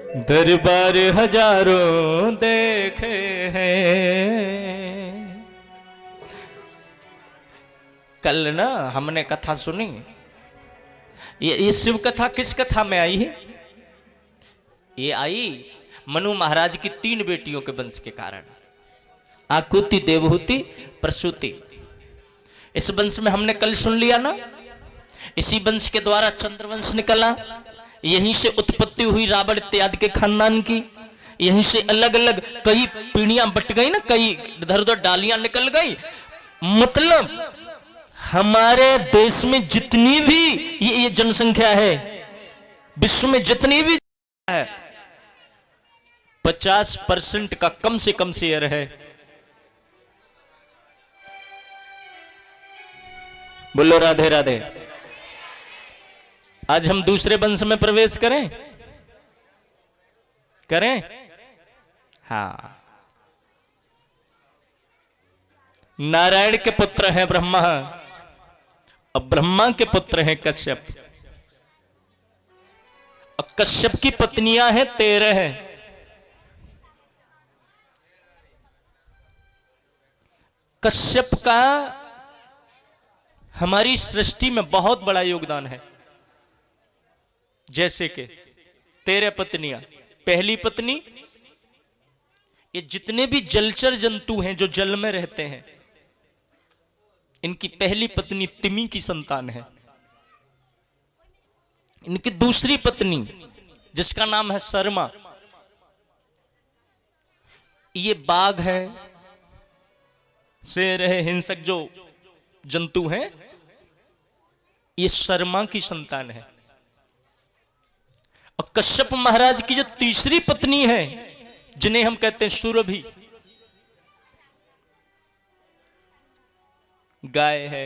दरबार हजारों देखे हैं। कल ना हमने कथा सुनी। ये शिव कथा किस कथा में आई है? ये आई मनु महाराज की 3 बेटियों के वंश के कारण, आकुति, देवहूति, प्रसूति। इस वंश में हमने कल सुन लिया ना, इसी वंश के द्वारा चंद्रवंश निकला, यहीं से उत्पत्ति हुई रावण इत्यादि के खानदान की, यहीं से अलग अलग कई पीढ़ियां बट गई ना, कई इधर उधर डालियां निकल गई। मतलब हमारे देश में जितनी भी ये जनसंख्या है, विश्व में जितनी भी है, 50% का कम से कम शेयर है। बोलो राधे राधे। आज हम दूसरे वंश में प्रवेश करें? हाँ। नारायण के पुत्र हैं ब्रह्मा, और ब्रह्मा के पुत्र हैं कश्यप, और कश्यप की पत्नियां हैं 13 हैं। कश्यप का हमारी सृष्टि में बहुत बड़ा योगदान है। जैसे कि 13 पत्नियां। पहली पत्नी, ये जितने भी जलचर जंतु हैं जो जल में रहते हैं, इनकी पहली पत्नी तिमी की संतान है। इनकी दूसरी पत्नी जिसका नाम है शर्मा, ये बाघ है, शेर है, हिंसक जो जंतु हैं, ये शर्मा की संतान है। और कश्यप महाराज की जो तीसरी पत्नी है, जिन्हें हम कहते हैं सुरभि, गाय है,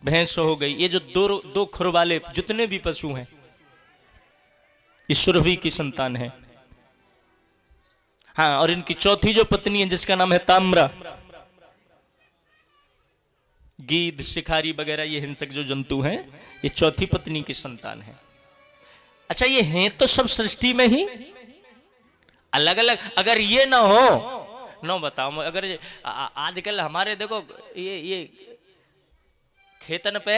भैंस हो गई, ये जो दो खुर वाले जितने भी पशु हैं, ये सुरभि की संतान है। हाँ, और इनकी चौथी जो पत्नी है जिसका नाम है ताम्रा, गीद, शिकारी वगैरह ये हिंसक जो जंतु हैं, ये चौथी पत्नी की संतान है। अच्छा, ये हैं तो सब सृष्टि में ही अलग अलग। अगर ये ना हो, नो बताओ, अगर आजकल हमारे देखो ये खेतन पे,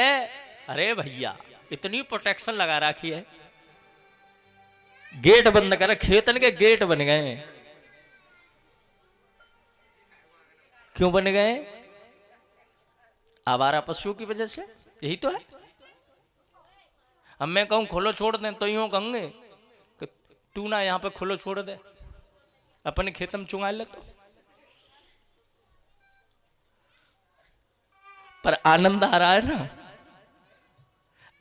अरे भैया इतनी प्रोटेक्शन लगा रखी है, गेट बंद कर, खेतन के गेट बन गए। क्यों बन गए? आवारा पशुओं की वजह से। यही तो है। अब मैं कहूं खोलो छोड़ दें तो यूं कहेंगे कि तू ना यहां पे खोलो छोड़ दे, अपने खेत में चुंगा ले। तो पर आनंद आ रहा है ना।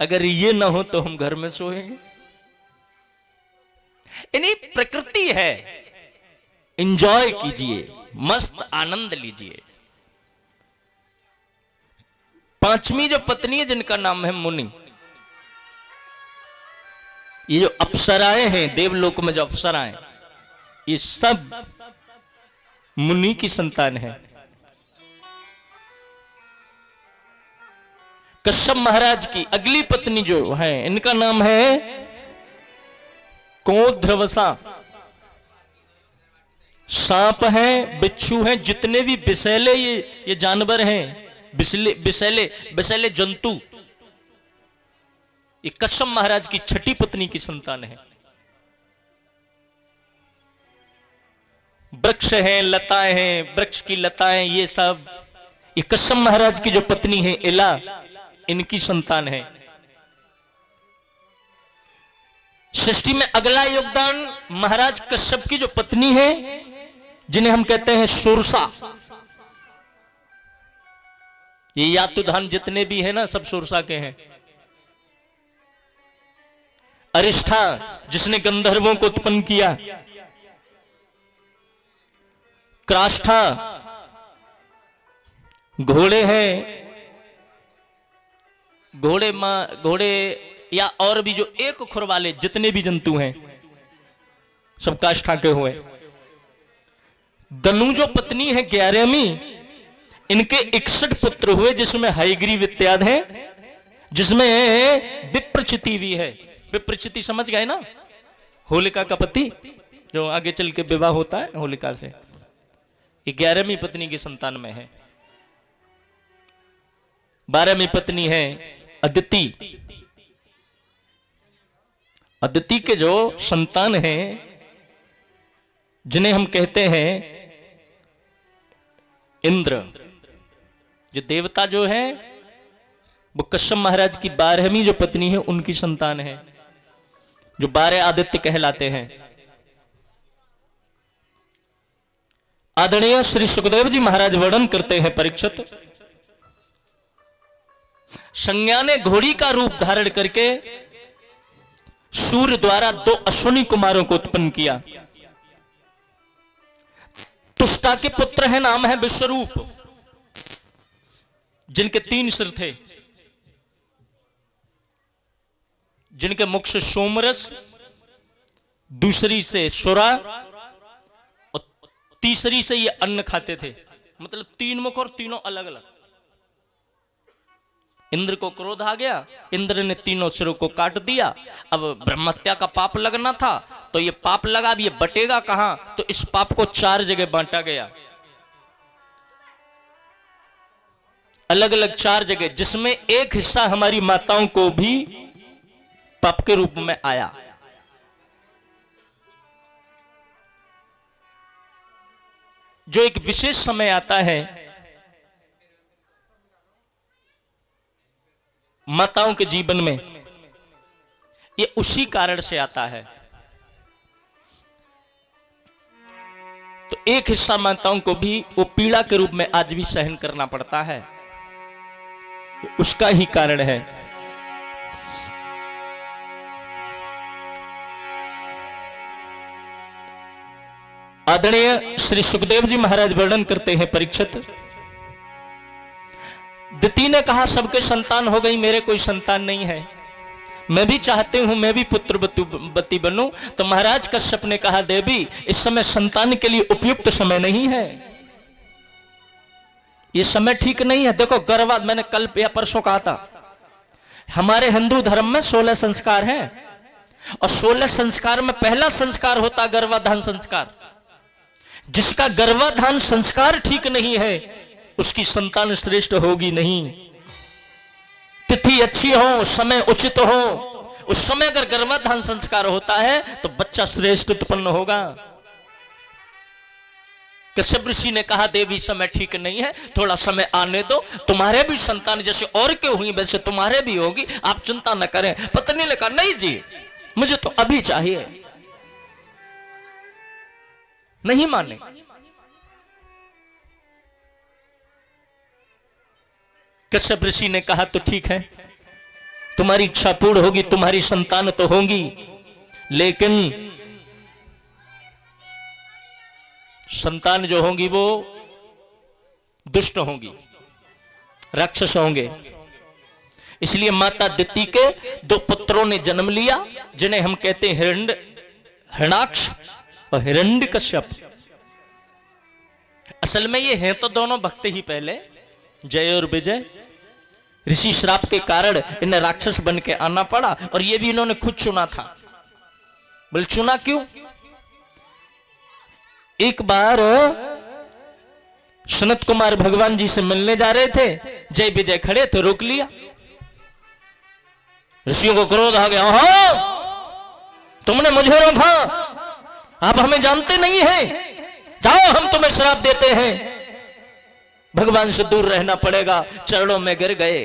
अगर ये ना हो तो हम घर में सोएंगे। यानी प्रकृति है, एंजॉय कीजिए, मस्त आनंद लीजिए। पांचवी जो पत्नी है जिनका नाम है मुनि, ये जो अप्सराएं हैं देवलोक में, जो अप्सराएं, ये सब मुनि की संतान है। कश्यप महाराज की अगली पत्नी जो है, इनका नाम है कोद्रवसा। सांप है, बिच्छू है, जितने भी विषैले ये जानवर हैं, विषैले जंतु, ये कश्यप महाराज की छठी पत्नी की संतान है। वृक्ष हैं, लताएं हैं, वृक्ष की लताएं, ये सब ये कश्यप महाराज की जो पत्नी है इला, इनकी संतान है। सृष्टि में अगला योगदान महाराज कश्यप की जो पत्नी है, जिन्हें हम कहते हैं सुरसा। ये यातुधान जितने भी हैं ना, सब सुरसा के हैं। अरिष्ठा, जिसने गंधर्वों को उत्पन्न किया। क्राष्ठा, घोड़े हैं, घोड़े या और भी जो एक खुर वाले जितने भी जंतु हैं, सब काष्ठा के हुए। दनु जो पत्नी है 11वीं, इनके 61 पुत्र हुए, जिसमें हयग्रीव इत्यादि हैं, जिसमें विप्रचिति भी है। विप्रचिति समझ गए ना? होलिका का पति जो आगे चल के विवाह होता है होलिका से, 11वीं पत्नी की संतान में है। 12वीं पत्नी है अदिति। अदिति के जो संतान हैं, जिन्हें हम कहते हैं इंद्र, जो देवता जो है वो कश्यप महाराज की 12वीं जो पत्नी है उनकी संतान है, जो 12 आदित्य कहलाते हैं। आदरणीय श्री सुखदेव जी महाराज वर्णन करते हैं, परीक्षित संज्ञा ने घोड़ी का रूप धारण करके सूर्य द्वारा 2 अश्विनी कुमारों को उत्पन्न किया। तुष्टा के पुत्र है, नाम है विश्वरूप, जिनके 3 सिर थे, जिनके मुख से सोमरस, दूसरी से सुरा और तीसरी से ये अन्न खाते थे। मतलब 3 मुख और तीनों अलग अलग। इंद्र को क्रोध आ गया, इंद्र ने तीनों सिरों को काट दिया। अब ब्रह्महत्या का पाप लगना था, तो ये पाप लगा, अब ये बटेगा कहां? तो इस पाप को 4 जगह बांटा गया, अलग अलग 4 जगह, जिसमें एक हिस्सा हमारी माताओं को भी पाप के रूप में आया। जो एक विशेष समय आता है माताओं के जीवन में, ये उसी कारण से आता है। तो एक हिस्सा माताओं को भी वो पीड़ा के रूप में आज भी सहन करना पड़ता है, उसका ही कारण है। आदरणीय श्री सुखदेव जी महाराज वर्णन करते हैं, परीक्षित दिति ने कहा सबके संतान हो गई, मेरे कोई संतान नहीं है, मैं भी चाहती हूं मैं भी पुत्रवती बनूं। तो महाराज कश्यप ने कहा देवी इस समय संतान के लिए उपयुक्त समय नहीं है, ये समय ठीक नहीं है। देखो गर्भवाद, मैंने कल या परसों कहा था, हमारे हिंदू धर्म में 16 संस्कार हैं और 16 संस्कार में पहला संस्कार होता गर्भाधान संस्कार। जिसका गर्भाधान संस्कार ठीक नहीं है उसकी संतान श्रेष्ठ होगी नहीं। तिथि अच्छी हो, समय उचित हो, उस समय अगर गर्भाधान संस्कार होता है तो बच्चा श्रेष्ठ उत्पन्न होगा। कश्यप ऋषि ने कहा देवी समय ठीक नहीं है, थोड़ा समय आने दो, तुम्हारे भी संतान जैसे और के हुई वैसे तुम्हारे भी होगी, आप चिंता न करें। पत्नी ने कहा नहीं जी मुझे तो अभी चाहिए, नहीं माने। कश्यप ऋषि ने कहा तो ठीक है, तुम्हारी इच्छा पूर्ण होगी, तुम्हारी संतान तो होंगी, लेकिन संतान जो होंगी वो दुष्ट होंगी, राक्षस होंगे। इसलिए माता दिति के 2 पुत्रों ने जन्म लिया, जिन्हें हम कहते हैं हिरण्याक्ष और हिरण्यकश्यप। असल में ये हैं तो दोनों भक्त ही पहले, जय और विजय। ऋषि श्राप के कारण इन्हें राक्षस बन के आना पड़ा, और ये भी इन्होंने खुद चुना था। बोले चुना क्यों? एक बार सनत कुमार भगवान जी से मिलने जा रहे थे, जय विजय खड़े थे, रोक लिया। ऋषियों को क्रोध आ गया, तुमने मुझे रोका, आप हमें जानते नहीं हैं, जाओ हम तुम्हें श्राप देते हैं, भगवान से दूर रहना पड़ेगा। चरणों में गिर गए,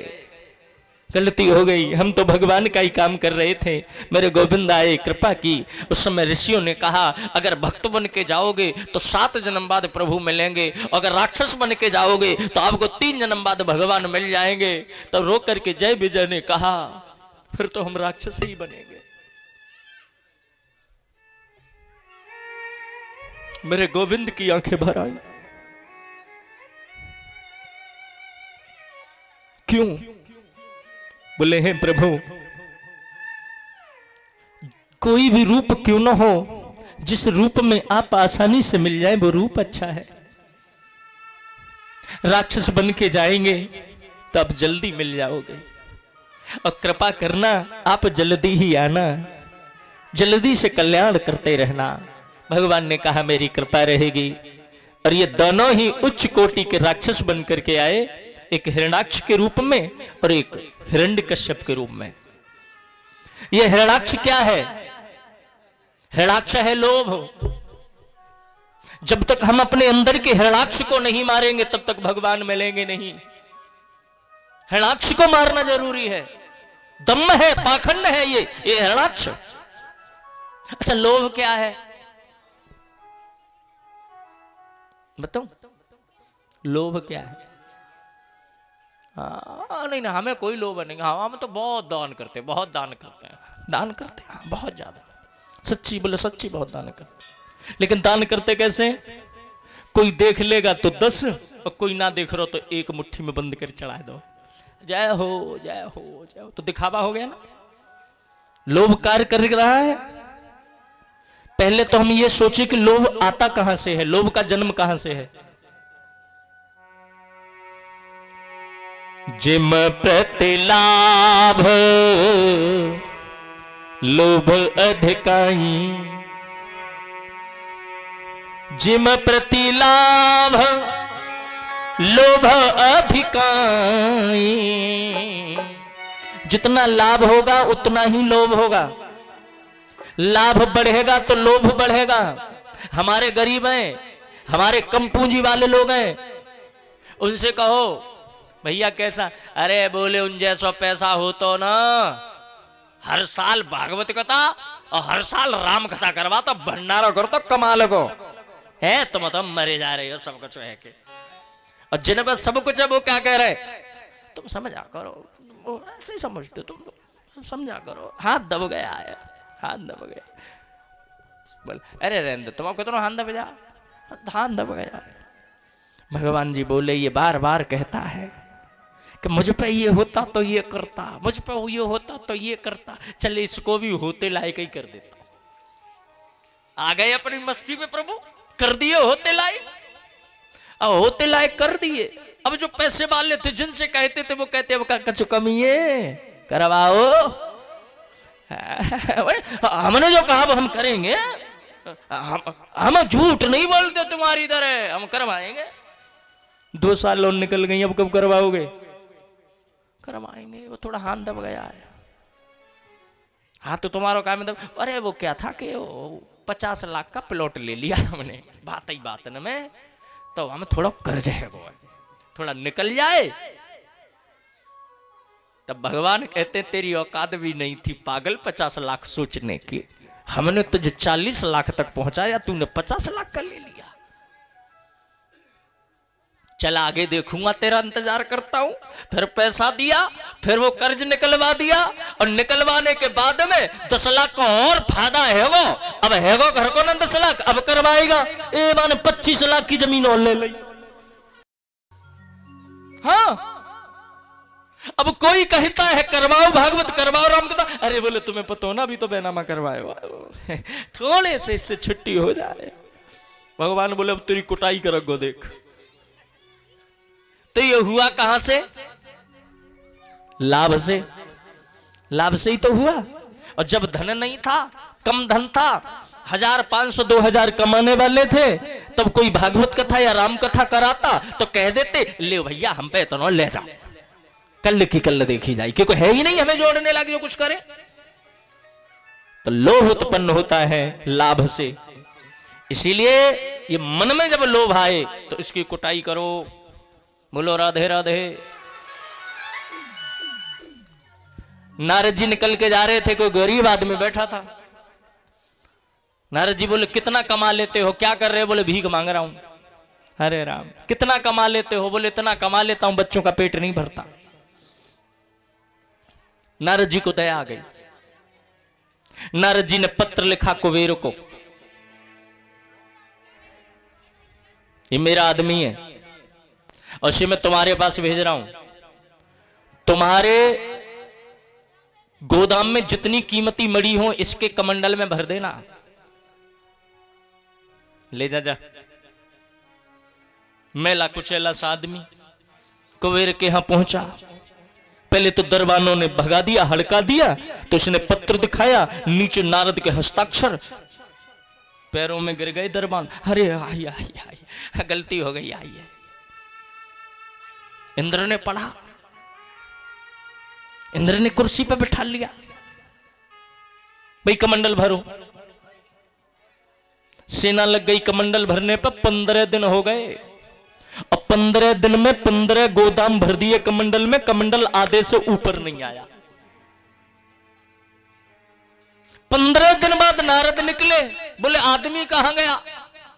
गलती हो गई, हम तो भगवान का ही काम कर रहे थे, मेरे गोविंद आए, कृपा की। उस समय ऋषियों ने कहा अगर भक्त बन के जाओगे तो 7 जन्म बाद प्रभु मिलेंगे, अगर राक्षस बन के जाओगे तो आपको 3 जन्म बाद भगवान मिल जाएंगे। तो रो करके जय विजय ने कहा फिर तो हम राक्षस ही बनेंगे। मेरे गोविंद की आंखें भर आई। क्यों? बोले हैं प्रभु कोई भी रूप क्यों ना हो, जिस रूप में आप आसानी से मिल जाए वो रूप अच्छा है। राक्षस बन के जाएंगे तो आप जल्दी मिल जाओगे, और कृपा करना आप जल्दी ही आना। जल्दी से कल्याण करते रहना। भगवान ने कहा मेरी कृपा रहेगी। और ये दोनों ही उच्च कोटि के राक्षस बन करके आए, एक हिरण्याक्ष के रूप में और एक हिरण्यकश्यप के रूप में। ये हिरण्याक्ष क्या है? हिरण्याक्ष है लोभ। जब तक हम अपने अंदर के हिरण्याक्ष को नहीं मारेंगे तब तक भगवान मिलेंगे नहीं। हिरण्याक्ष को मारना जरूरी है। दम्भ है, पाखंड है ये हिरण्याक्ष। अच्छा, लोभ क्या है बताओ? लोभ क्या है? नहीं ना, हमें कोई लोभ नहीं। हाँ, हम तो बहुत दान करते हैं, बहुत दान करते हैं, दान करते हैं बहुत ज्यादा। सच्ची बोले, सच्ची बहुत दान करते हैं। लेकिन दान करते कैसे? कोई देख लेगा तो 10 और कोई ना देख रहा तो एक मुट्ठी में बंद कर चढ़ा दो, जय हो जय हो जय हो। तो दिखावा हो गया ना, लोभ कार्य कर रहा है। पहले तो हम ये सोचे कि लोभ आता कहां से है, लोभ का जन्म कहां से है। जिम प्रतिलाभ लोभ अधिकाई, जिम प्रतिलाभ लोभ अधिकाई। जितना लाभ होगा उतना ही लोभ होगा। लाभ बढ़ेगा तो लोभ बढ़ेगा। हमारे गरीब हैं, हमारे कम पूंजी वाले लोग हैं, उनसे कहो भैया कैसा, अरे बोले उन जैसा पैसा हो तो ना हर साल भागवत कथा और हर साल राम कथा करवा तो भंडारा करो तो कमाल को है। तुम तो मरे जा रहे हो सब कुछ है के। और जिन पर सब कुछ है वो क्या कह रहे, तुम समझा करो, वो ऐसे ही समझते तुम समझा करो। हाथ दब गया है, हाथ दब गया। बोल अरे रहने दो, तुम कितना हाथ दब जा, हाथ दब गया है। भगवान जी बोले ये बार बार कहता है कि मुझ पे ये होता तो ये करता, मुझ पे ये होता तो ये करता, चले इसको भी होते लायक ही कर देता। आ गए अपनी मस्ती में प्रभु, कर दिए होते लायक। अब होते लायक कर दिए। अब जो पैसे वाले थे जिनसे कहते थे वो कहते अब कछु कमी है करवाओ। हमने जो कहा वो हम करेंगे, हम झूठ नहीं बोलते तुम्हारी तरह, हम करवाएंगे। 2 साल लोन निकल गई, अब कब करवाओगे? करवाएंगे। वो थोड़ा हाथ दब गया है। हाँ तो तुम्हारा काम है। अरे वो क्या था कि 50 लाख का प्लॉट ले लिया हमने, बात ही बात न में, तो हमें थोड़ा कर्ज है, वो थोड़ा निकल जाए। तब भगवान कहते तेरी औकात भी नहीं थी पागल 50 लाख सोचने की। हमने तुझे 40 लाख तक पहुंचाया, तूने 50 लाख का ले लिया। चल आगे देखूंगा, तेरा इंतजार करता हूं। फिर पैसा दिया, फिर वो कर्ज निकलवा दिया, और निकलवाने के बाद में 10 लाख का और फायदा है वो। अब है वो घर को ना 10 लाख, अब करवाएगा। ए माने 25 लाख की जमीन और ले ली। हाँ, अब कोई कहता है करवाओ भागवत, करवाओ राम कथा, अरे बोले तुम्हें पता हो ना अभी तो बैनामा करवाए, थोड़े से इससे छुट्टी हो जाए। भगवान बोले अब तेरी कुटाई करोगे देख। तो ये हुआ कहां से? लाभ से। लाभ से ही तो हुआ। और जब धन नहीं था, कम धन था, 1000, 500, 2000 कमाने वाले थे, तब कोई भागवत कथा या राम कथा कराता तो कह देते ले भैया हम पे तो ले जाओ, कल की कल देखी जाए, क्योंकि है ही नहीं हमें जोड़ने लगे जो कुछ करे। तो लोभ उत्पन्न होता है लाभ से। इसीलिए ये मन में जब लोभ आए तो इसकी कुटाई करो। बोलो राधे राधे। नारद जी निकल के जा रहे थे, कोई गरीब आदमी बैठा था। नारद जी बोले कितना कमा लेते हो, क्या कर रहे हो? बोले भीख मांग रहा हूं। अरे राम, कितना कमा लेते हो? बोले इतना कमा लेता हूं बच्चों का पेट नहीं भरता। नारद जी को दया आ गई। नारद जी ने पत्र लिखा कुबेर को, ये मेरा आदमी है और इसे मैं तुम्हारे पास भेज रहा हूं। तुम्हारे गोदाम में जितनी कीमती मड़ी हो इसके कमंडल में भर देना, ले जा जा। मेला कुचेला सा आदमी कुबेर के यहां पहुंचा। पहले तो दरबानों ने भगा दिया, हड़का दिया, तो उसने पत्र दिखाया, नीचे नारद के हस्ताक्षर, पैरों में गिर गए दरबान। अरे आई आई आई, गलती हो गई, आई है। इंद्र ने पढ़ा, इंद्र ने कुर्सी पे बिठा लिया, भाई कमंडल भरो। सेना लग गई कमंडल भरने पर। 15 दिन हो गए और 15 दिन में 15 गोदाम भर दिए कमंडल में, कमंडल आधे से ऊपर नहीं आया। 15 दिन बाद नारद निकले, बोले आदमी कहां गया,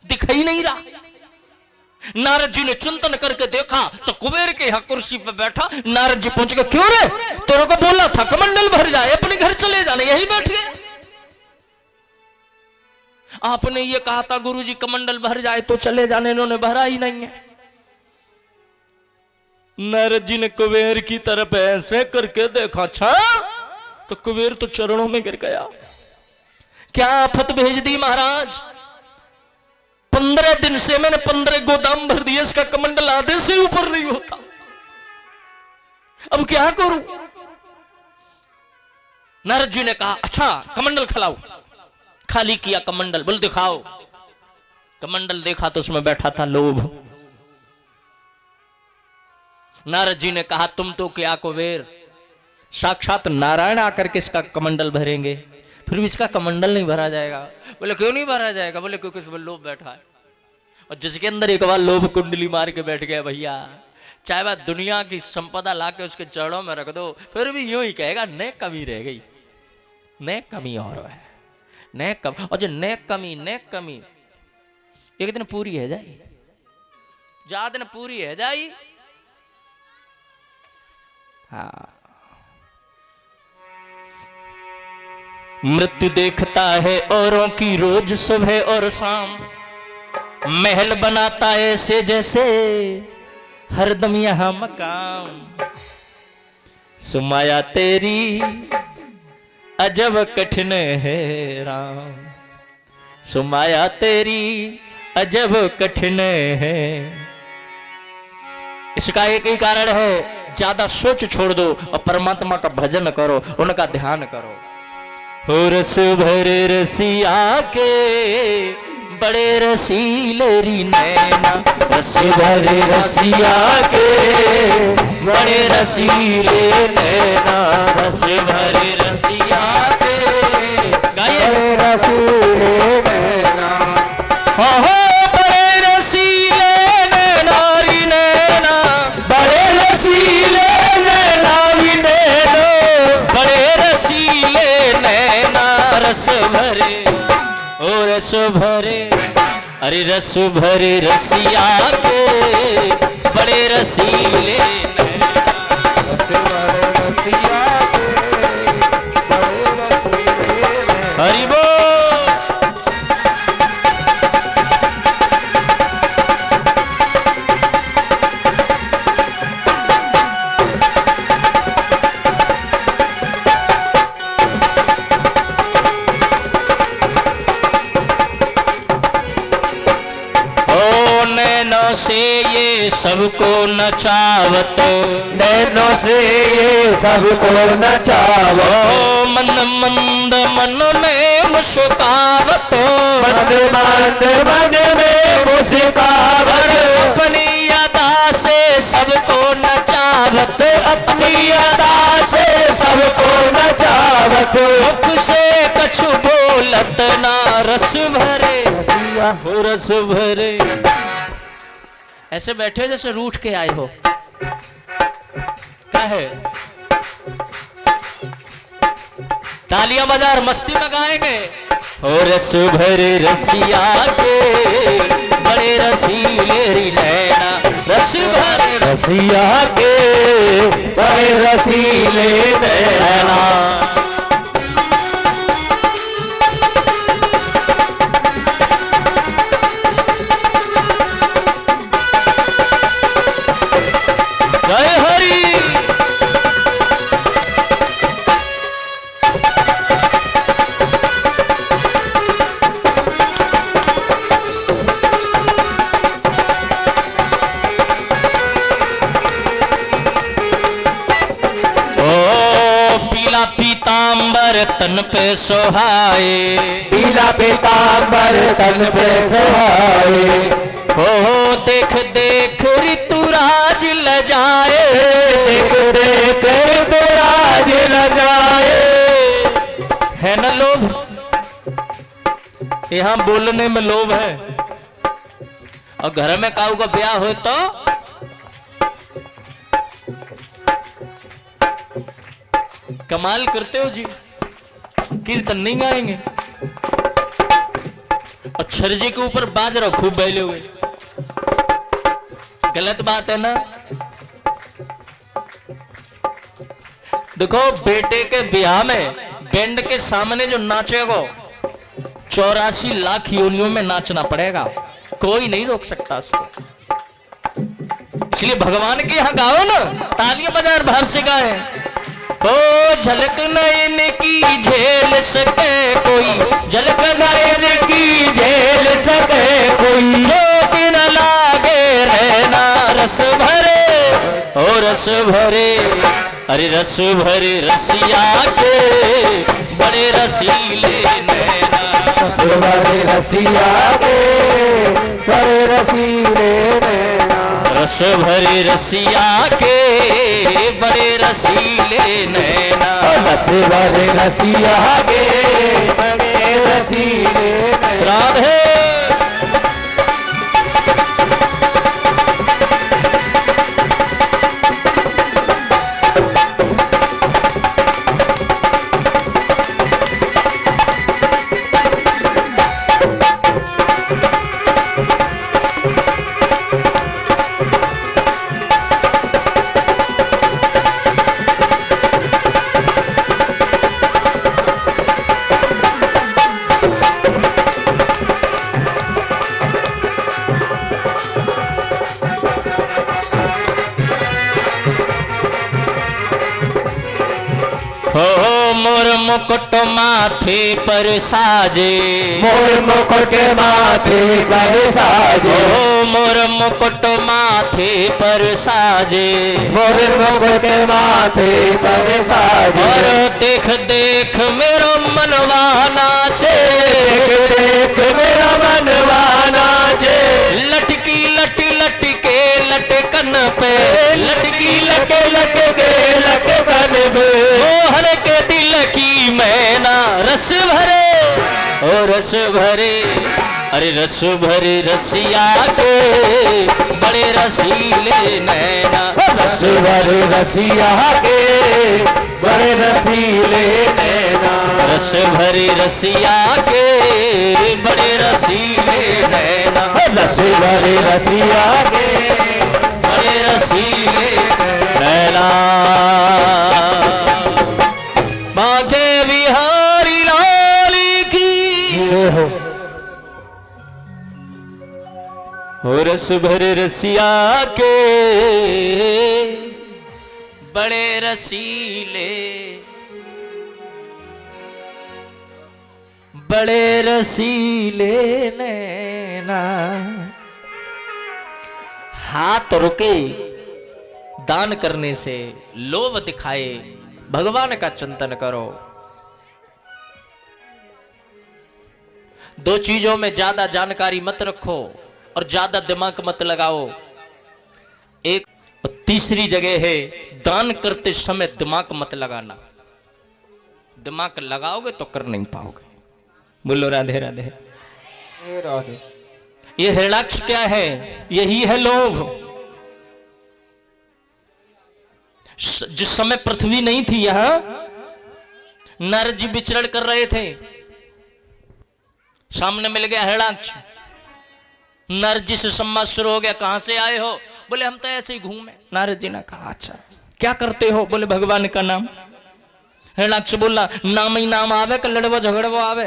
दिखाई नहीं रहा। नारद जी ने चिंतन करके देखा तो कुबेर के यहां कुर्सी पर बैठा। नारद जी पहुंच गए, क्यों रे, तेरे को बोला था कमंडल भर जाए, अपने घर चले जाने, यही बैठ गए। आपने ये कहा था गुरुजी कमंडल भर जाए तो चले जाने, इन्होंने भरा ही नहीं है। नारद जी ने कुबेर की तरफ ऐसे करके देखा, अच्छा, तो कुबेर तो चरणों में गिर गया। क्या आफत भेज दी महाराज, 15 दिन से मैंने 15 गोदाम भर दिए, इसका कमंडल आधे से ऊपर नहीं होता, अब क्या करूं। नारद जी ने कहा, अच्छा कमंडल खिलाओ। खाली किया कमंडल, बोल दिखाओ। कमंडल देखा तो उसमें बैठा था लोभ। नारद जी ने कहा, तुम तो क्या कुबेर, साक्षात नारायण आकर के इसका कमंडल भरेंगे, फिर भी इसका कमंडल नहीं भरा जाएगा। बोले क्यों नहीं भरा जाएगा, बोले क्योंकि इसमें लोभ बैठा है, और जिसके अंदर एक बार लोभ कुंडली मार के बैठ गया भैया, चाहे वह दुनिया की संपदा लाके उसके चरणों में रख दो, फिर भी यूं ही कहेगा नेक कमी रह गई, नेक कमी और है, नेक कमी। और जो नेक कमी एक दिन पूरी है जाई, जा दिन पूरी है जाई। हाँ, मृत्यु देखता है औरों की रोज सुबह और शाम, महल बनाता है ऐसे जैसे हरदम यहां मकाम। सुमाया तेरी अजब कठिन है राम, सुमाया तेरी अजब कठिन है। इसका एक ही कारण है, ज्यादा सोच छोड़ दो और परमात्मा का भजन करो, उनका ध्यान करो। हो रस भरे रसिया के बड़े रसीले री नैना, रस भरे रसिया के बड़े रसीले नैना, रस भरे रसिया के बड़े रसीले नैना, हो बड़े रसीले नैना री नैना, बड़े रसीले नैना री नैना, बड़े रसीले नैना, रस भरे ओ रस भरे, अरे रस भरे रसिया के बड़े रसीले नैना, रस भरे रसिया के बड़े रसीले नैना। हरि बोल। से ये सबको नचावत, नैनों से ये सबको नचावो, मन मंद मन में मुस्कावत, मन मंद मन में मुस्कावत, अपनी अदा से सबको नचावत, अपनी अदा से सबको नचावत, मुख से कछु बोलत ना, रस भरे हो रस भरे। ऐसे बैठे जैसे रूठ के आए हो, क्या है, तालियां बजा मस्ती में गाएंगे। और रस भरे रसिया के बड़े रसीले री नैना, रस भरे रसिया के बड़े रसीले नैना। पे सोहाए, पीला पीतांबर तन पे सोहाए। हो देख देख ऋतुराज लजाए, देख देख ऋतुराज लजाए। है ना लोभ, यहाँ बोलने में लोभ है। और घर में काऊ का ब्याह हो तो कमाल करते हो जी, कीर्तन नहीं गाएंगे और छर्जे के ऊपर बाजरा खूब बैले हुए, गलत बात है ना। देखो बेटे के ब्याह में बैंड के सामने जो नाचेगा 84 लाख योनियों में नाचना पड़ेगा, कोई नहीं रोक सकता उसको। इसलिए भगवान के यहां गाओ ना, तालियां बजा भाव से गाए। ओ झलक नयन की झेल सके कोई, झलक नयन की झेल सके कोई, चोट न लागे रहना रस भरे, ओ रस भरे, अरे रस भरे रसिया के बड़े रसीले नैना, रस भरे रसिया के बड़े रसीले नैना। रस भरे रसिया के बड़े रसीले नैना, रस भरे रसिया के बड़े रसीले नैना। राधे मोर मुकुट माथे पर साजे, मोर मुकुट माथे पर साजे, मोर मुकुट माथे पर साजे, मोर मुकुट माथे पर साजे। और देख देख मेरा मनवा नाचे, देख देख मेरा मनवा नाचे। लटकी लट लट के लटकन पे, लटकी लट लट के लटकन पे, मोहन के दिल की मैना रस भरे, ओ रस भरे, अरे रस भरे रसिया के बड़े रसीले नैना, रस भरे रसिया के बड़े रसीले नैना। रस भरे रसिया के बड़े रसीले नैना, रस भरे रसिया के बड़े रसीले नैना। बांके बिहारी लाल की हो, रस भरे रसिया के बड़े रसीले, बड़े रसीले नैना। हाथ रुके दान करने से, लोभ दिखाए भगवान का चिंतन करो। दो चीजों में ज्यादा जानकारी मत रखो और ज्यादा दिमाग मत लगाओ। एक तीसरी जगह है दान करते समय दिमाग मत लगाना, दिमाग लगाओगे तो कर नहीं पाओगे। बोलो राधे राधे राधे। ये हिरणाक्ष क्या है? यही है लोभ। जिस समय पृथ्वी नहीं थी यहां, नारद जी विचरण कर रहे थे, सामने मिल गया हिरणाक्ष। नारद जी से संवाद शुरू हो गया, कहां से आए हो? बोले हम तो ऐसे ही घूमे। नारद जी ने कहा अच्छा क्या करते हो? बोले भगवान का नाम। हिरणाक्ष बोला नाम ही नाम आवे कि लड़वा झगड़वा आवे?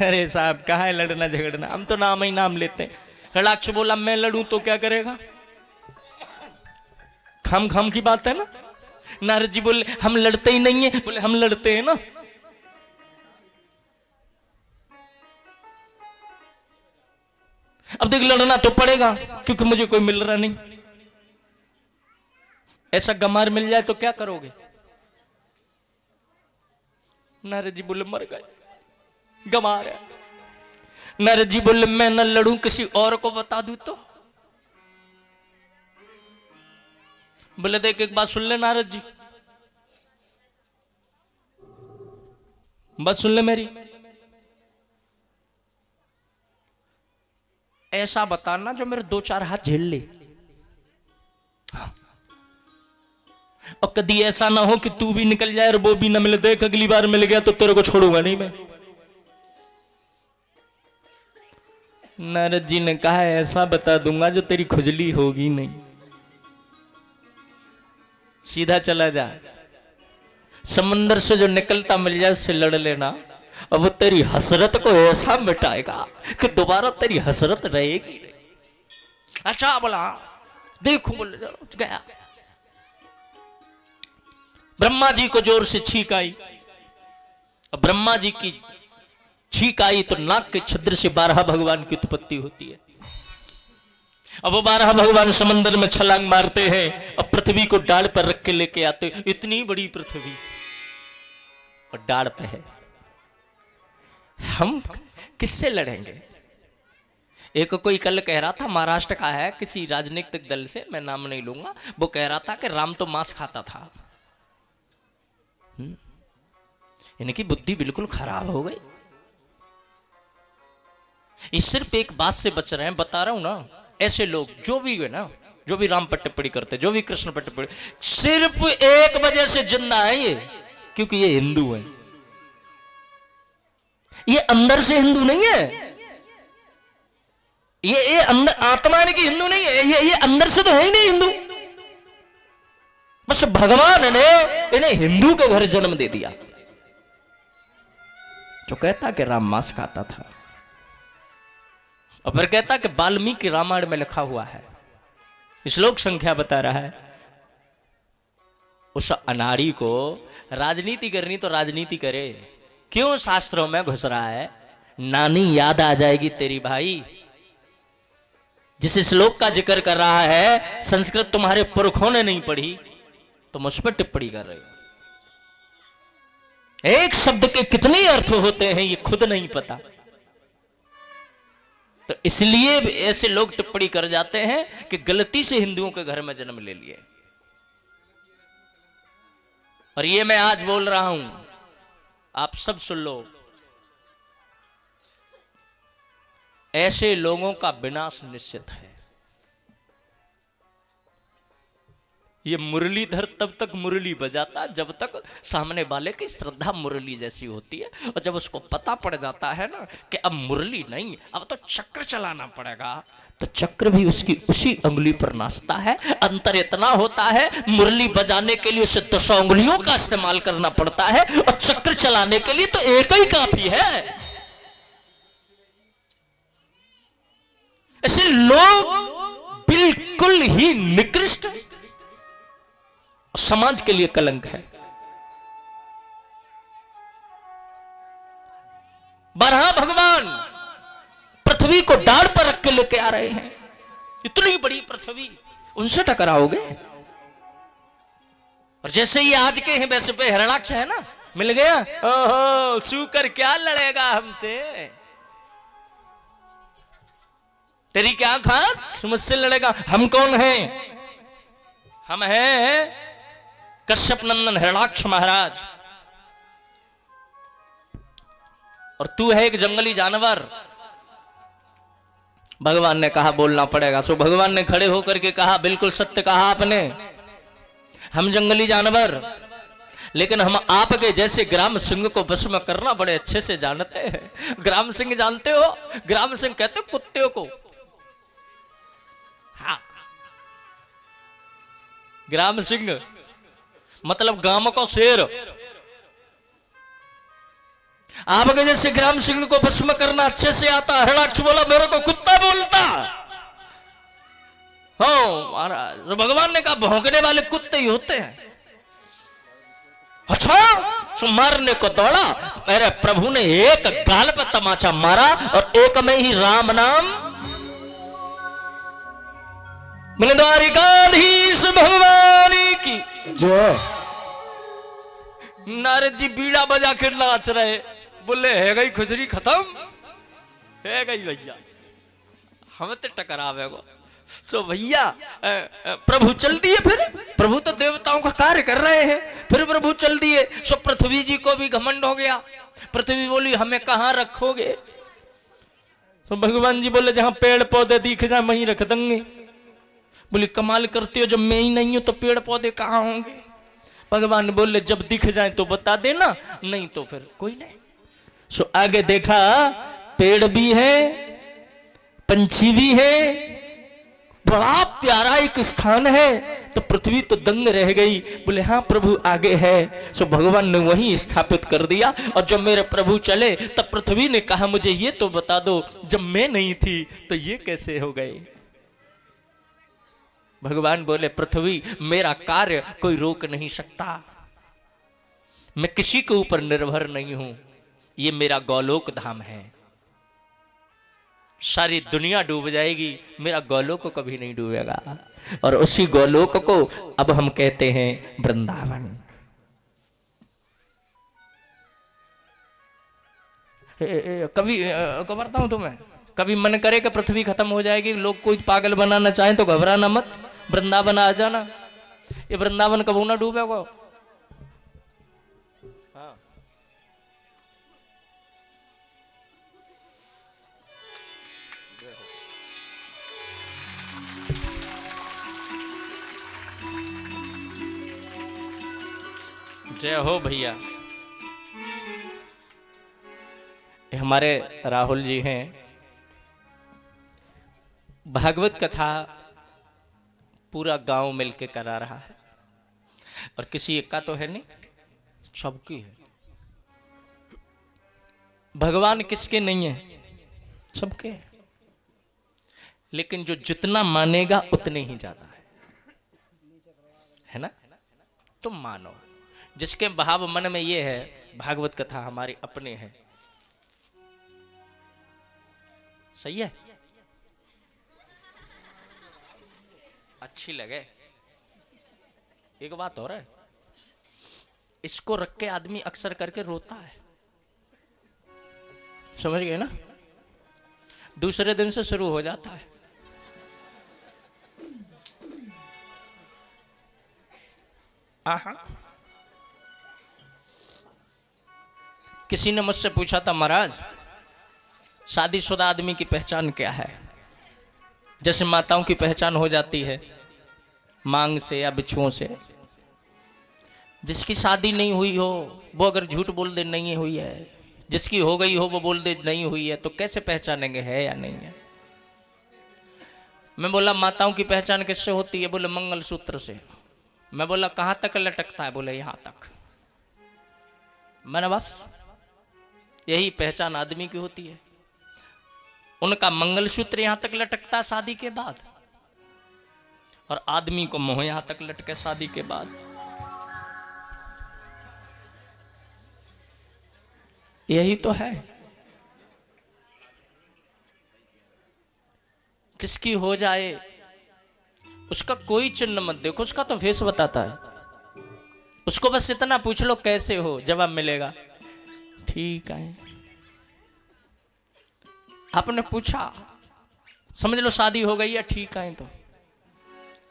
अरे साहब कहा है लड़ना झगड़ना, हम तो नाम ही नाम लेते हैं। हिरणाक्ष बोला मैं लड़ूं तो क्या करेगा? खम खम की बात है ना। नारद जी बोले हम लड़ते ही नहीं है। बोले हम लड़ते हैं ना। अब देख लड़ना तो पड़ेगा क्योंकि मुझे कोई मिल रहा नहीं। ऐसा गमार मिल जाए तो क्या करोगे? नारद जी बोले मर गए, गवा रहे। नारद जी बोले मैं न लड़ूं, किसी और को बता दूं तो। बोले देख एक बात सुन ले नारद जी, बात सुन ले मेरी। ऐसा बताना जो मेरे 2-4 हाथ झेल ले। हाँ। और कभी ऐसा ना हो कि तू भी निकल जाए और वो भी ना मिले। देख अगली बार मिल गया तो तेरे को छोड़ूंगा नहीं मैं। नारद जी ने कहा ऐसा बता दूंगा जो तेरी खुजली होगी नहीं। सीधा चला जा, समंदर से जो निकलता मिल जाए उससे लड़ लेना, और वो तेरी हसरत को ऐसा मिटाएगा कि दोबारा तेरी हसरत रहेगी नहीं। अच्छा बोला देखो, बोले चलो गया। ब्रह्मा जी को जोर से छींक आई, और ब्रह्मा जी की छींक आई तो नाक के छिद्र से 12 भगवान की उत्पत्ति होती है। अब वो 12 भगवान समंदर में छलांग मारते हैं, अब पृथ्वी को डाढ़ पर रख के लेके आते। इतनी बड़ी पृथ्वी और डाढ़ पे है, हम किससे लड़ेंगे? एक कोई कल कह रहा था, महाराष्ट्र का है, किसी राजनीतिक दल से, मैं नाम नहीं लूंगा, वो कह रहा था कि राम तो मांस खाता था। इनकी बुद्धि बिल्कुल खराब हो गई। ये सिर्फ एक बात से बच रहे हैं, बता रहा हूं ना। ऐसे लोग जो भी है ना, जो भी राम पर टिप्पणी करते, जो भी कृष्ण पर टिप्पणी, सिर्फ एक वजह से जिंदा है ये, क्योंकि ये हिंदू है। ये अंदर से हिंदू नहीं है, ये अंदर आत्मा की हिंदू नहीं है, ये अंदर से तो है ही नहीं हिंदू। बस भगवान ने इन्हें हिंदू के घर जन्म दे दिया। जो कहता कि राम मांस खाता था, और फिर कहता कि वाल्मीकि रामायण में लिखा हुआ है, श्लोक संख्या बता रहा है। उस अनाड़ी को राजनीति करनी तो राजनीति करे, क्यों शास्त्रों में घुस रहा है? नानी याद आ जाएगी तेरी भाई। जिस श्लोक का जिक्र कर रहा है, संस्कृत तुम्हारे पुरखों ने नहीं पढ़ी, तुम उस पर टिप्पणी कर रहे हो। एक शब्द के कितने अर्थ होते हैं ये खुद नहीं पता, तो इसलिए ऐसे लोग टिप्पणी कर जाते हैं कि गलती से हिंदुओं के घर में जन्म ले लिए। और ये मैं आज बोल रहा हूं, आप सब सुन लो, ऐसे लोगों का विनाश निश्चित है। ये मुरलीधर तब तक मुरली बजाता जब तक सामने वाले की श्रद्धा मुरली जैसी होती है, और जब उसको पता पड़ जाता है ना कि अब मुरली नहीं, अब तो चक्र चलाना पड़ेगा, तो चक्र भी उसकी उसी उंगली पर नाचता है। अंतर इतना होता है, मुरली बजाने के लिए उसे 10 उंगलियों का इस्तेमाल करना पड़ता है, और चक्र चलाने के लिए तो एक ही काफी है। ऐसे लोग बिल्कुल ही निकृष्ट, समाज के लिए कलंक है। 12 भगवान पृथ्वी को डाढ़ पर रख के लेके आ रहे हैं। इतनी बड़ी पृथ्वी, उनसे टकराओगे? और जैसे ये आज के हैं वैसे पे हिरणाक्ष है ना, मिल गया, ओहो सूकर क्या लड़ेगा हमसे, तेरी क्या खात मुझसे लड़ेगा। हम कौन हैं? हम हैं कश्यप नंदन हिरणाक्ष महाराज, और तू है एक जंगली जानवर। भगवान ने कहा बोलना पड़ेगा, सो भगवान ने खड़े होकर के कहा, बिल्कुल सत्य कहा आपने, हम जंगली जानवर, लेकिन हम आपके जैसे ग्राम सिंह को बस में करना बड़े अच्छे से जानते हैं। ग्राम सिंह जानते हो? ग्राम सिंह कहते कुत्ते को। हाँ, ग्राम सिंह मतलब गांव को शेर। आपके जैसे ग्राम सिंह को बस में करना अच्छे से आता। हिरणाक्ष बोला मेरे को कुत्ता बोलता। हो महाराज, तो भगवान ने कहा भौंकने वाले कुत्ते ही होते हैं। अच्छा, तो मारने को दौड़ा, मेरे प्रभु ने एक गाल पर तमाचा मारा और एक में ही राम नाम बोले द्वारिकाधीश भगवान की जय। नारद जी बीड़ा बजा कर नाच रहे, बोले है गई खुजरी खत्म, है गई भैया, हम तो टकरावे गो। सो भैया प्रभु चल दिए, फिर प्रभु तो देवताओं का कार्य कर रहे हैं, फिर प्रभु चल दिए। सो पृथ्वी जी को भी घमंड हो गया, पृथ्वी बोली हमें कहां रखोगे। तो भगवान जी बोले जहां पेड़ पौधे दिख जाए वहीं रख देंगे। बोली कमाल करते हो, जब मैं ही नहीं हूं तो पेड़ पौधे कहां होंगे। भगवान बोले जब दिख जाए तो बता देना, नहीं तो फिर कोई नहीं। सो आगे देखा पेड़ भी है, पंछी भी है, बड़ा प्यारा एक स्थान है। तो पृथ्वी तो दंग रह गई, बोले हाँ प्रभु आगे है। सो भगवान ने वहीं स्थापित कर दिया। और जब मेरे प्रभु चले तब पृथ्वी ने कहा मुझे ये तो बता दो, जब मैं नहीं थी तो ये कैसे हो गए। भगवान बोले पृथ्वी मेरा कार्य कोई रोक नहीं सकता, मैं किसी के ऊपर निर्भर नहीं हूं, ये मेरा गौलोक धाम है। सारी दुनिया डूब जाएगी, मेरा गौलोक कभी नहीं डूबेगा। और उसी गौलोक को अब हम कहते हैं वृंदावन। कभी बताऊं तुम्हें, कभी मन करे कि पृथ्वी खत्म हो जाएगी, लोग कोई पागल बनाना चाहें तो घबराना मत, वृंदावन आ जाना। ये वृंदावन कब ना डूबेगा। हाँ। जय हो भैया। हमारे राहुल जी हैं, भागवत कथा पूरा गांव मिलके करा रहा है, और किसी एक का तो है नहीं, सबकी है। भगवान किसके नहीं है, सबके है। लेकिन जो जितना मानेगा उतने ही ज्यादा है ना। तुम मानो, जिसके भाव मन में ये है भागवत कथा हमारी अपने है, सही है, अच्छी लगे। एक बात और है, इसको रख के आदमी अक्सर करके रोता है, समझ गए ना। दूसरे दिन से शुरू हो जाता है। आहा। किसी ने मुझसे पूछा था महाराज शादीशुदा आदमी की पहचान क्या है। जैसे माताओं की पहचान हो जाती है मांग से या बिछुओं से, जिसकी शादी नहीं हुई हो वो अगर झूठ बोल दे नहीं हुई है, जिसकी हो गई हो वो बोल दे नहीं हुई है, तो कैसे पहचानेंगे है या नहीं है। मैं बोला माताओं की पहचान किससे होती है, बोले मंगलसूत्र से। मैं बोला कहां तक लटकता है, बोले यहां तक। मैंने बस यही पहचान आदमी की होती है। उनका मंगलसूत्र यहां तक लटकता शादी के बाद, और आदमी को मोह यहां तक लटके शादी के बाद। यही तो है। किसकी हो जाए उसका कोई चिन्ह मत देखो, उसका तो फेस बताता है। उसको बस इतना पूछ लो कैसे हो, जवाब मिलेगा ठीक है। आपने पूछा, समझ लो शादी हो गई है, ठीक है। तो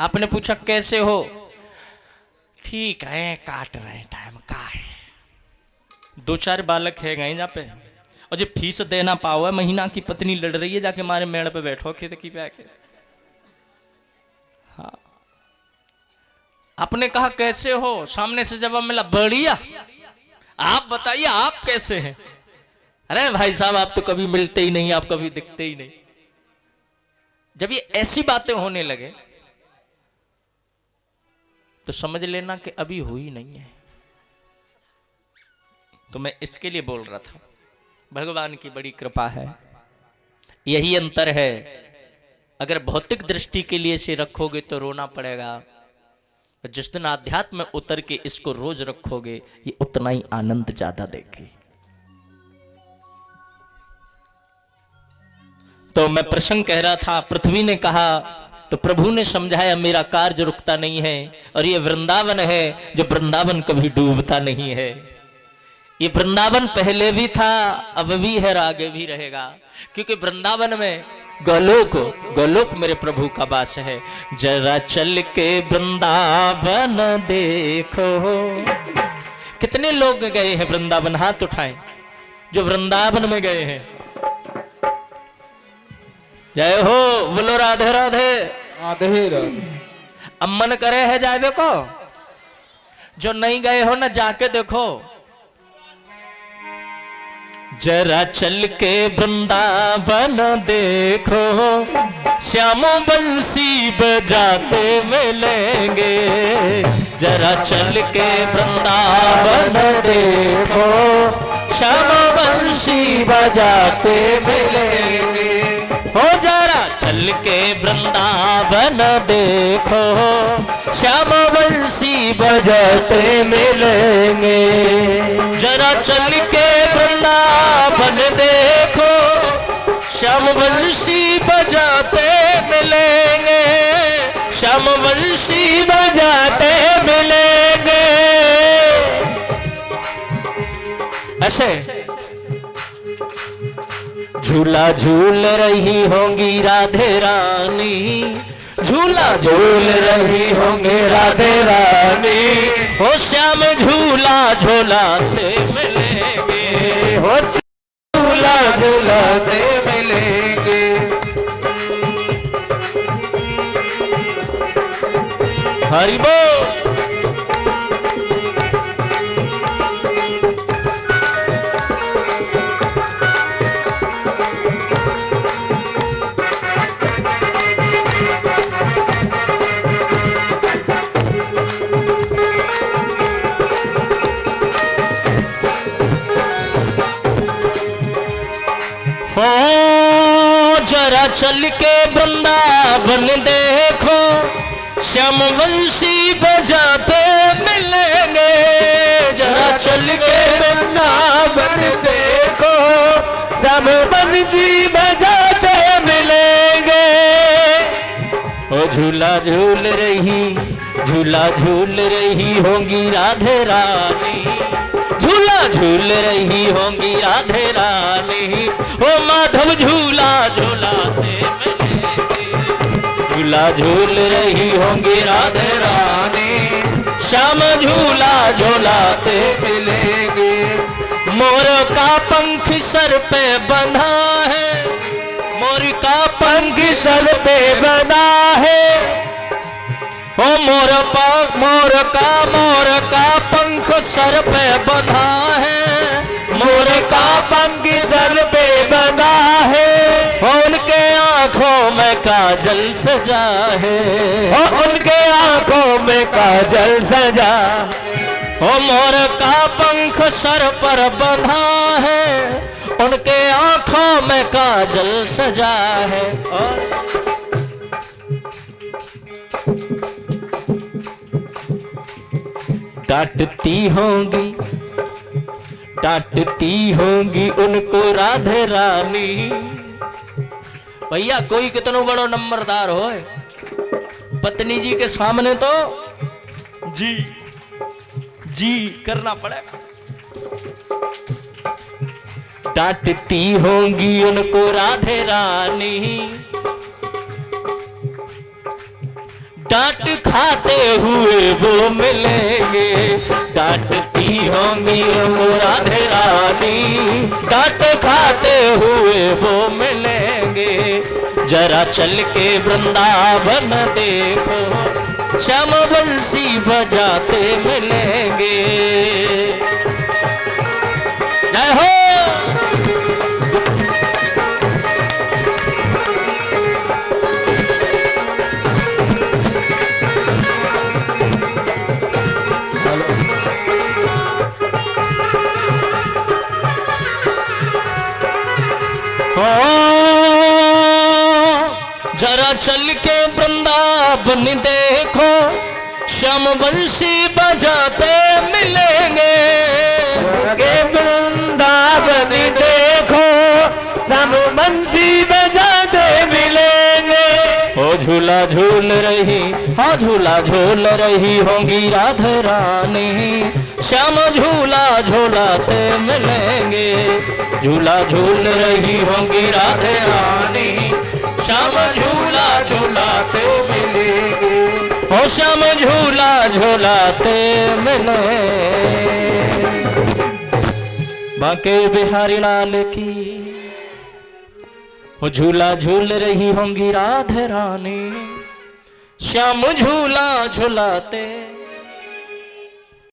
आपने पूछा कैसे हो, ठीक है काट रहे टाइम का है। 2-4 बालक है गए जहाँ पे, और जो फीस देना पाओ है महीना की पत्नी लड़ रही है, जाके मारे मेड़ पे बैठो खेत की पे आके। हाँ। आपने कहा कैसे हो, सामने से जवाब मिला बढ़िया। आप बताइए आप कैसे हैं। अरे भाई साहब आप तो कभी मिलते ही नहीं, आप कभी दिखते ही नहीं। जब ये ऐसी बातें होने लगे तो समझ लेना कि अभी हुई नहीं है। तो मैं इसके लिए बोल रहा था, भगवान की बड़ी कृपा है। यही अंतर है, अगर भौतिक दृष्टि के लिए इसे रखोगे तो रोना पड़ेगा, जिस दिन आध्यात्म में उतर के इसको रोज रखोगे ये उतना ही आनंद ज्यादा देगी। तो मैं प्रसंग कह रहा था, पृथ्वी ने कहा तो प्रभु ने समझाया मेरा कार्य रुकता नहीं है, और ये वृंदावन है जो वृंदावन कभी डूबता नहीं है। ये वृंदावन पहले भी था, अब भी है और आगे भी रहेगा, क्योंकि वृंदावन में गोलोक गोलोक मेरे प्रभु का वास है। जरा चल के वृंदावन देखो। कितने लोग गए हैं वृंदावन? हाथ उठाएं जो वृंदावन में गए हैं। जय हो, बोलो राधे राधे। राधे राधे। अब मन करे है जाए देखो, जो नहीं गए हो ना जाके देखो। जरा चल के वृंदावन देखो, श्याम बंसी बजाते मिलेंगे। जरा चल के वृंदावन देखो, श्याम बंसी बजाते मिलेंगे। हो जरा चल के वृंदावन देखो, श्याम बंसी बजाते मिलेंगे। जरा चल के वृंदावन देखो, श्याम बंसी बजाते मिलेंगे। श्याम बंसी बजाते मिलेंगे। ऐसे झूला झूल रही होंगी राधे रानी, झूला झूल रही होंगे राधे रानी। हो श्याम झूला झूलाते मिलेंगे, हो झूला झूलाते मिलेंगे। हरि बोल। जरा चल के वृंदावन देखो, श्याम बंसी बजाते मिलेंगे। जरा चल के वृंदावन देखो, श्याम बंसी बजाते मिलेंगे। ओ झूला झूल रही होंगी राधे रानी, झूला झूल रही होंगी राधे रानी। ओ माधव झूला झूलाते मिलेंगे। झूला झूल रही होंगी राधे रानी, श्याम झूला झूलाते मिलेंगे। मोर का पंख सर पे बंधा है, मोर का पंख सर पे बंधा है। ओ मोर का पंख सर पे बंधा है, मोर का पंख सर पे बंधा है। उनके आंखों में काजल सजा है, उनके आंखों में काजल सजा। ओ मोर का पंख सर पर बंधा है, उनके आंखों में काजल सजा है। और डांटती होंगी उनको राधे रानी। भैया कोई कितनो बड़ो नंबरदार हो, पत्नी जी के सामने तो जी जी करना पड़ेगा। डांटती होंगी उनको राधे रानी, डांट खाते हुए वो मिलेंगे। डांटती होंगी वो राधे रानी, डांट खाते हुए वो मिलेंगे। जरा चल के वृंदावन देखो, श्याम बंसी बजाते मिलेंगे। जय हो। जरा चल के वृंदावन देखो, श्याम बंसी बजाते मिलेंगे। के वृंदावन देखो, श्याम बंसी बजाते मिलेंगे। ओ झूला झूल रही, हाँ झूला झूल रही होंगी राधा रानी, श्याम झूला झूलाते मिलेंगे, झूला झूल रही होंगी राधा रानी, श्याम झूला झूलाते मिलेंगे, ओ श्याम झूला झूलाते मिले। बांके बिहारी लाल की वो झूला झूल रही होंगी राधा रानी, श्याम झूला झूलाते